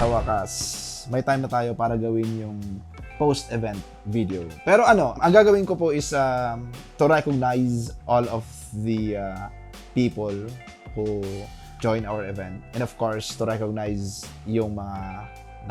wakas, may time na tayo para gawin yung post-event video. Pero ang gagawin ko po is to recognize all of the people who join our event. And of course, to recognize yung mga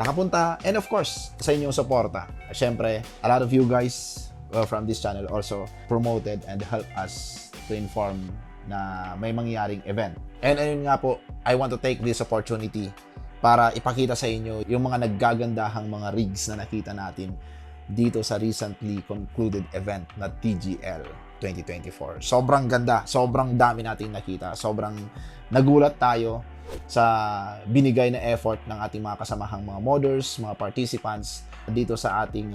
nakapunta. And of course, sa inyong suporta. Siyempre, a lot of you guys from this channel also promoted and helped us to inform na may mangyaring event. And ayun nga po, I want to take this opportunity para ipakita sa inyo yung mga naggagandahang mga rigs na nakita natin dito sa recently concluded event na TGL 2024. Sobrang ganda, sobrang dami nating nakita, sobrang nagulat tayo sa binigay na effort ng ating mga kasamahang mga modders, mga participants dito sa ating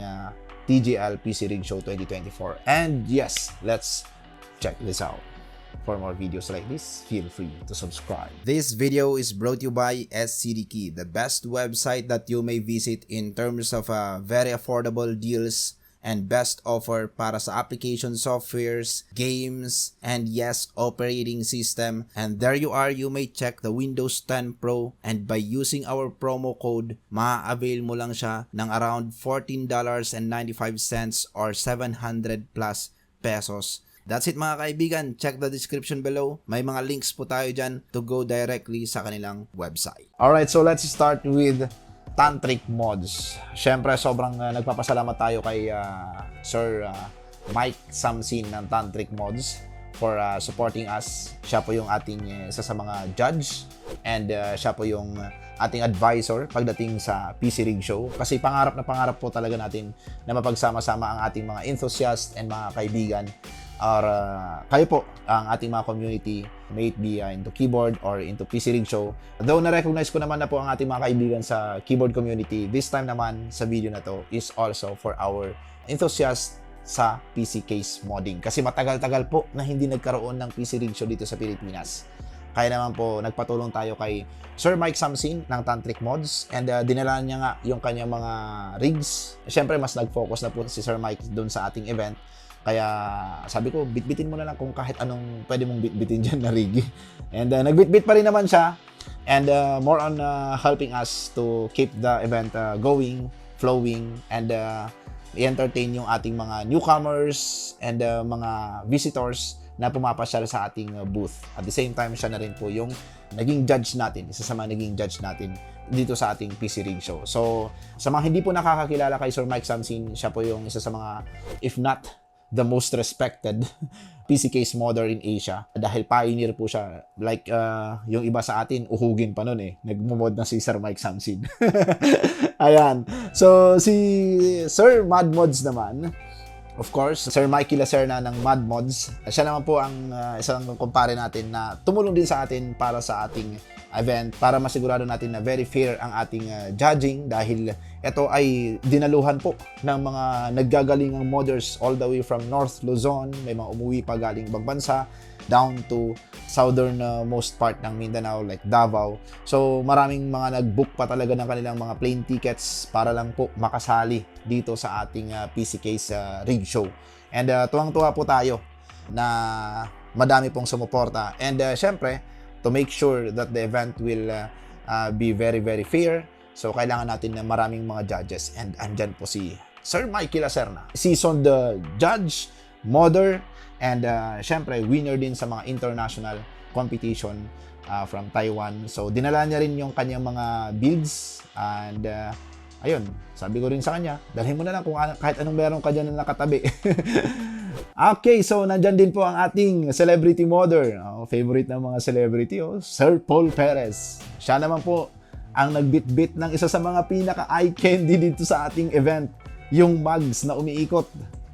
TGL PC Rig Show 2024. And yes, let's check this out. For more videos like this, feel free to subscribe. This video is brought to you by SCDKey, the best website that you may visit in terms of very affordable deals and best offer para sa application softwares, games, and yes, operating system. And there you are, you may check the Windows 10 Pro, and by using our promo code, ma-avail mo lang siya ng around $14.95 or 700 plus pesos. That's it mga kaibigan, check the description below. May mga links po tayo dyan to go directly sa kanilang website. Alright, so let's start with Tantric Mods. Siyempre, sobrang nagpapasalamat tayo kay Sir Mike Samsin ng Tantric Mods for supporting us. Siya po yung ating isa sa mga judge and siya po yung ating advisor pagdating sa PC Rig Show. Kasi pangarap na pangarap po talaga natin na mapagsama-sama ang ating mga enthusiasts and mga kaibigan or kayo po, ang ating mga community, may it be into keyboard or into PC Rig Show. Though na-recognize ko naman na po ang ating mga kaibigan sa keyboard community, this time naman sa video na to is also for our enthusiasts sa PC case modding. Kasi matagal-tagal po na hindi nagkaroon ng PC Rig Show dito sa Pilipinas. Kaya naman po, nagpatulong tayo kay Sir Mike Samsin ng Tantric Mods and dinala niya nga yung kanyang mga rigs. Siyempre, mas nag-focus na po si Sir Mike doon sa ating event. Kaya sabi ko, bitbitin mo na lang kung kahit anong pwede mong bitbitin dyan na rig. And nagbitbit pa rin naman siya. And more on helping us to keep the event going, flowing, and i-entertain yung ating mga newcomers and mga visitors na pumapasyal sa ating booth. At the same time, siya na rin po yung naging judge natin, isa sa mga naging judge natin dito sa ating PC Rig Show. So, sa mga hindi po nakakakilala kay Sir Mike Samsin, siya po yung isa sa mga, if not the most respected PC case modder in Asia. Dahil pioneer po siya. Like, yung iba sa atin, uhugin pa nun eh. Nagmumod na si Sir Mike Samsin. Ayan. So, si Sir Mad Mods naman, of course, Sir Mikey Lacerna ng Mad Mods. Siya naman po ang isang kumpare natin na tumulong din sa atin para sa ating event para masigurado natin na very fair ang ating judging dahil ito ay dinaluhan po ng mga naggagalingang modders all the way from North Luzon, may mga umuwi pa galing ibang bansa, down to southern most part ng Mindanao like Davao. So maraming mga nag-book pa talaga ng kanilang mga plane tickets para lang po makasali dito sa ating PC Case Rig Show. And tuwang-tuwa po tayo na madami pong sumuporta. And syempre, to make sure that the event will be very, very fair. So, kailangan natin na maraming mga judges. And andyan po si Sir Mikey Lacerna. Seasoned judge, modder, and syempre, winner din sa mga international competition from Taiwan. So, dinala niya rin yung kanyang mga builds. And, ayun, sabi ko rin sa kanya, dalhin mo na lang kung kahit anong meron ka dyan na nakatabi. Okay, so nandyan din po ang ating celebrity modder. Favorite ng mga celebrity, Sir Paul Perez. Siya naman po ang nagbitbit ng isa sa mga pinaka-eye candy dito sa ating event. Yung mugs na umiikot.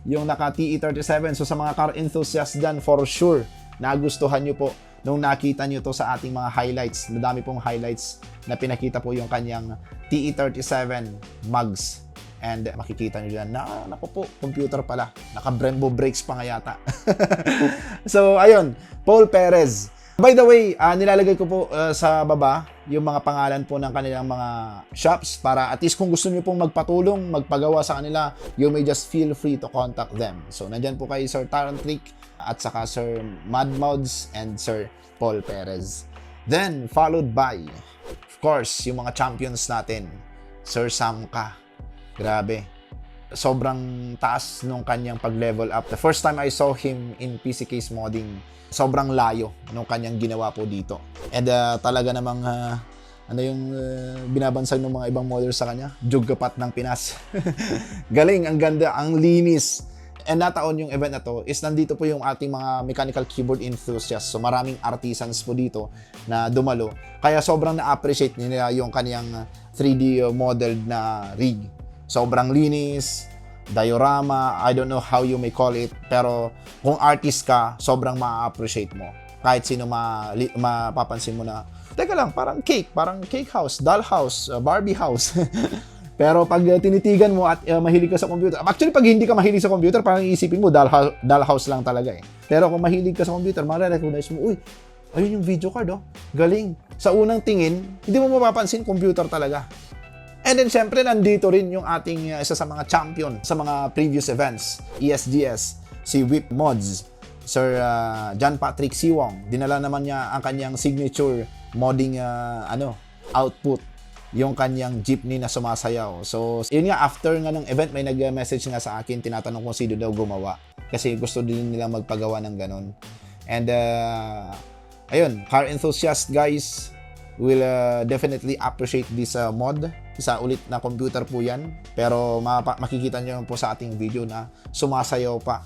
Yung naka TE37. So sa mga car enthusiasts dyan, for sure, nagustuhan nyo po nung nakita nyo to sa ating mga highlights. Madami pong highlights na pinakita po yung kanyang TE37 mugs. And makikita nyo dyan, naku po, computer pala. Naka-Brembo brakes pa nga yata. So, ayun, Paul Perez. By the way, nilalagay ko po sa baba yung mga pangalan po ng kanilang mga shops para at least kung gusto nyo pong magpatulong, magpagawa sa kanila, you may just feel free to contact them. So, nandyan po kay Sir Tantric at saka Sir Mad Mods and Sir Paul Perez. Then, followed by, of course, yung mga champions natin. Sir Sam Ka. Grabe. Sobrang taas nung kanyang pag-level up. The first time I saw him in PC Case Modding, sobrang layo nung kanyang ginawa po dito. And talaga namang ano yung binabansag ng mga ibang modders sa kanya? Jugapat ng Pinas. Galing, ang ganda, ang linis. And nataon yung event na to is nandito po yung ating mga mechanical keyboard enthusiasts. So maraming artisans po dito na dumalo. Kaya sobrang na-appreciate nila yung kaniyang 3D modeled na rig. Sobrang linis, diorama, I don't know how you may call it. Pero kung artist ka, sobrang ma-appreciate mo. Kahit sino mapapansin mo na, teka lang, parang cake house, doll house, Barbie house. Pero pag tinitigan mo at mahilig ka sa computer, actually pag hindi ka mahilig sa computer, parang iisipin mo doll house lang talaga eh. Pero kung mahilig ka sa computer, ma-recognize mo, uy, ayun yung video card oh. Galing. Sa unang tingin, hindi mo mapapansin computer talaga. And then syempre nandito rin yung ating isa sa mga champion sa mga previous events, ESGS, si Whip Mods, Sir John Patrick Siwong. Dinala naman niya ang kanyang signature modding output, yung kanyang jeepney na sumasayaw. So, yun nga, after nga ng event, may nag-message nga sa akin, tinatanong kung sino daw gumawa. Kasi gusto din nila magpagawa ng ganun. And, ayun, car enthusiast guys will definitely appreciate this mod. Isa ulit na computer po yan. Pero makikita nyo po sa ating video na sumasayaw pa.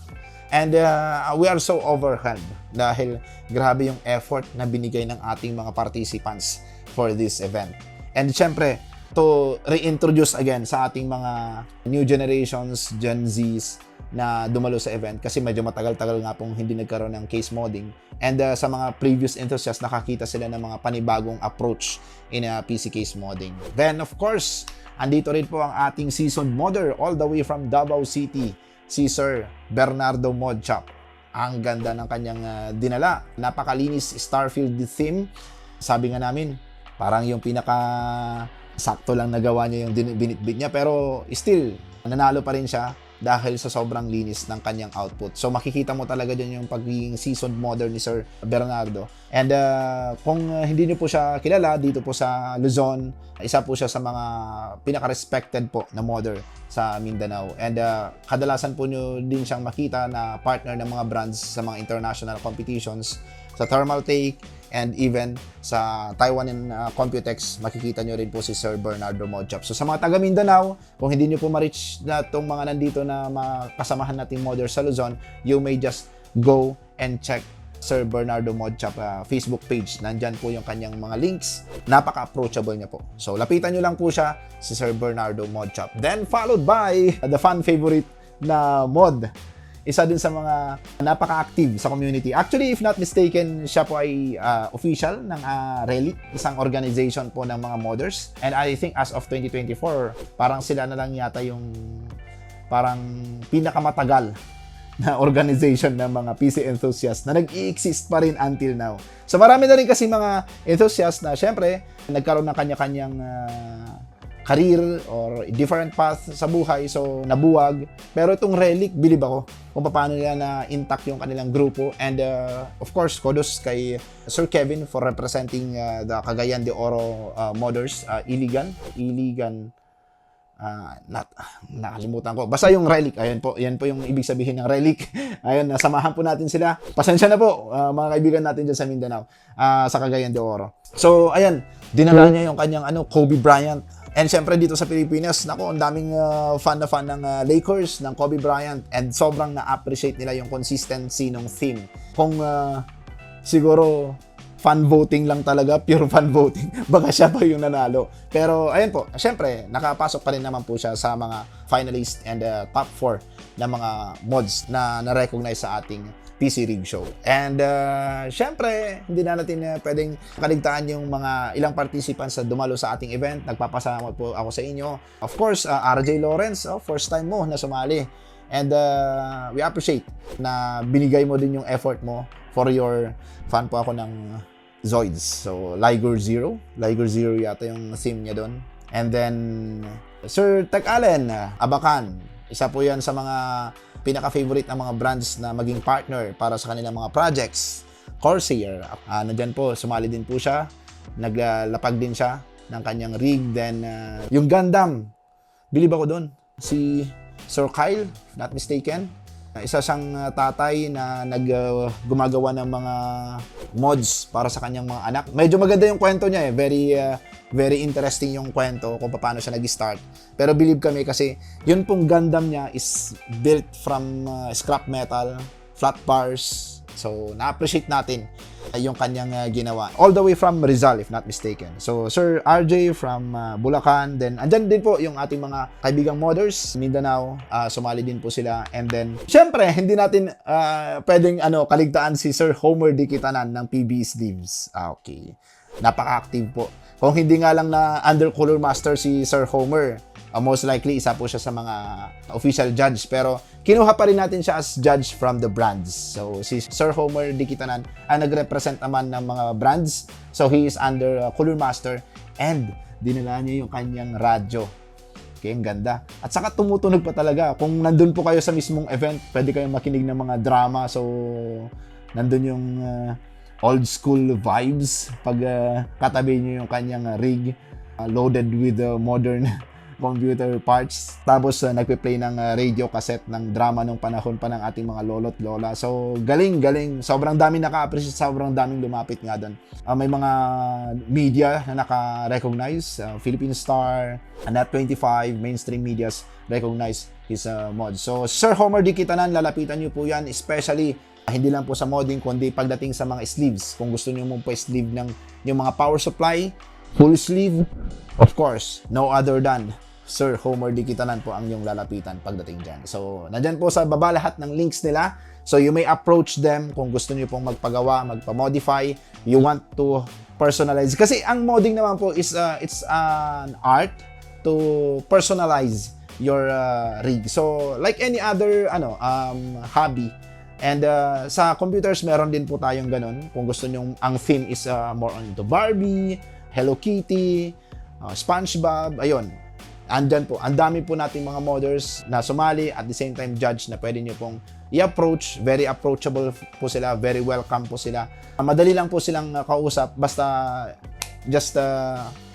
And we are so overwhelmed dahil grabe yung effort na binigay ng ating mga participants for this event. And syempre, to reintroduce again sa ating mga new generations, Gen Zs, na dumalo sa event kasi medyo matagal-tagal nga pong hindi nagkaroon ng case modding. And sa mga previous enthusiasts, nakakita sila ng mga panibagong approach in PC case modding. Then, of course, andito rin po ang ating seasoned modder all the way from Davao City, si Sir Bernardo Modchap. Ang ganda ng kanyang dinala. Napakalinis Starfield theme. Sabi nga namin, parang yung pinaka sakto lang nagawa niya yung binitbit niya, pero still nanalo pa rin siya dahil sa sobrang linis ng kanyang output. So makikita mo talaga dyan yung pagiging seasoned modder ni Sir Bernardo. And kung hindi niyo po siya kilala, dito po sa Luzon, isa po siya sa mga pinaka-respected po na modder sa Mindanao. And kadalasan po niyo din siyang makita na partner ng mga brands sa mga international competitions, sa Thermal Take, and even sa Taiwan and Computex, makikita nyo rin po si Sir Bernardo Modchap. So sa mga taga Mindanao, kung hindi nyo po ma-reach na itong mga nandito na makasamahan nating modder sa Luzon, you may just go and check Sir Bernardo Modchap Facebook page. Nandyan po yung kanyang mga links. Napaka-approachable niya po. So lapitan nyo lang po siya, si Sir Bernardo Modchap. Then followed by the fan favorite na mod. Isa din sa mga napaka-active sa community. Actually, if not mistaken, siya po ay official ng Relic, isang organization po ng mga modders. And I think as of 2024, parang sila na lang yata yung parang pinakamatagal na organization ng mga PC enthusiasts na nag-i-exist pa rin until now. So marami na rin kasi mga enthusiasts na syempre, nagkaroon ng kanya-kanyang career or different path sa buhay, so nabuwag. Pero itong Relic, bilib ako kung paano nila na intact yung kanilang grupo. And of course, kudos kay Sir Kevin for representing the Cagayan de Oro modders, Iligan, nakalimutan ko. Basta yung Relic, ayan po, yan po yung ibig sabihin ng Relic. Ayun, nasamahan po natin sila. Pasensya na po, mga kaibigan natin dyan sa Mindanao, sa Cagayan de Oro. So, ayan, dinala niya yung kanyang Kobe Bryant. And syempre dito sa Pilipinas, nako, ang daming fan ng Lakers, ng Kobe Bryant, and sobrang na-appreciate nila yung consistency ng theme. Kung siguro fan voting lang talaga, pure fan voting, baka siya pa yung nanalo. Pero ayun po, syempre nakapasok pa rin naman po siya sa mga finalist and top 4 na mga mods na na-recognize sa ating PC Rig Show. And syempre, hindi na natin pwedeng kaligtaan yung mga ilang participants na dumalo sa ating event. Nagpapasalamat po ako sa inyo. Of course, RJ Lawrence, first time mo na sumali. And we appreciate na binigay mo din yung effort mo for your fan po ako ng Zoids. So, Liger Zero yata yung theme niya doon. And then, Sir Tech Allen, Abakan. Isa po yan sa mga pinaka-favorite ng mga brands na maging partner para sa kanilang mga projects. Corsair, nandyan po, sumali din po siya, naglapag din siya. ng kanyang rig. Then, yung Gundam, bilib ako doon. Si Sir Kyle, if not mistaken. Isa siyang tatay na gumagawa ng mga mods para sa kanyang mga anak. Medyo maganda yung kwento niya eh. Very interesting yung kwento kung paano siya nag-start. Pero believe kami kasi yun pong Gundam niya is built from scrap metal, flat bars. So, na-appreciate natin yung kanyang ginawa. All the way from Rizal, if not mistaken. So, Sir RJ from Bulacan. Then, andyan din po yung ating mga kaibigang modders, Mindanao. Sumali din po sila. And then, syempre, hindi natin pwedeng kaligtaan si Sir Homer Di Kitanan ng PB Sleeves. Okay. Napaka-active po. Kung hindi nga lang na Undercolor Master si Sir Homer, most likely, isa po siya sa mga official judge. Pero, kinuha pa rin natin siya as judge from the brands. So, si Sir Homer Di Kitanan ang nag-represent naman ng mga brands. So, he is under Color Master. And, dinala niya yung kanyang radyo. Okay, ang ganda. At saka tumutunog pa talaga. Kung nandun po kayo sa mismong event, pwede kayong makinig ng mga drama. So, nandun yung old school vibes. Pag katabi niyo yung kanyang rig, loaded with modern computer parts. Tapos nagpe-play ng radio cassette ng drama nung panahon pa ng ating mga lolo't lola. So galing. Sobrang daming naka-appreciate, sobrang daming lumapit nga doon. May mga media na naka-recognize, Philippine Star, Net25, mainstream medias recognize his mod. So Sir Homer Di Kitanan, lalapitan niyo po yan, especially hindi lang po sa modding kundi pagdating sa mga sleeves. Kung gusto niyo mong pa-sleeve ng yung mga power supply, full sleeve, of course, no other than Sir Homer Di Kitanan po ang yung lalapitan pagdating dyan. So, nandyan po sa baba lahat ng links nila. So, you may approach them kung gusto niyo pong magpagawa, magpa-modify, you want to personalize. Kasi ang modding naman po is, it's an art to personalize your rig. So, like any other hobby. And sa computers, meron din po tayong ganun. Kung gusto niyo, ang theme is more on the Barbie, Hello Kitty, SpongeBob, ayun. Andyan po, ang dami po nating mga modders na sumali at the same time judge na pwede nyo pong i-approach. Very approachable po sila, very welcome po sila. Madali lang po silang kausap, basta just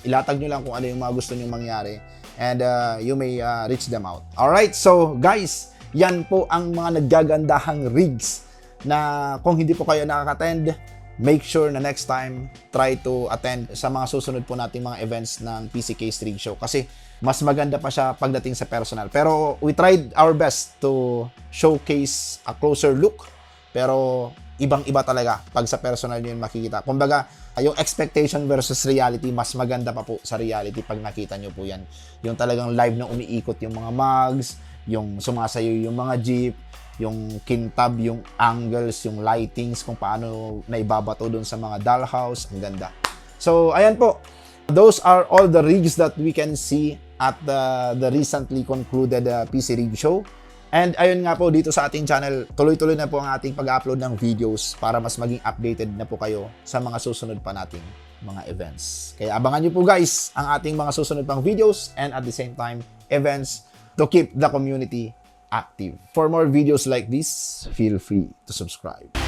ilatag nyo lang kung ano yung mga gusto nyo mangyari and you may reach them out. Alright, so guys, yan po ang mga naggagandahang rigs na kung hindi po kayo nakaka-attend, make sure na next time, try to attend sa mga susunod po nating mga events ng PCK Rig Show kasi mas maganda pa siya pagdating sa personal. Pero we tried our best to showcase a closer look, pero ibang-iba talaga pag sa personal yun makikita. Kumbaga, yung expectation versus reality, mas maganda pa po sa reality pag nakita nyo po yan. Yung talagang live na umiikot yung mga mugs, yung sumasayo yung mga jeep, yung kintab, yung angles, yung lightings, kung paano naibabato doon sa mga dollhouse. Ang ganda. So, ayan po. Those are all the rigs that we can see at the recently concluded PC Rig Show. And ayun nga po, dito sa ating channel, tuloy-tuloy na po ang ating pag-upload ng videos para mas maging updated na po kayo sa mga susunod pa nating mga events. Kaya abangan nyo po guys ang ating mga susunod pang videos and at the same time, events to keep the community active. For more videos like this, feel free to subscribe.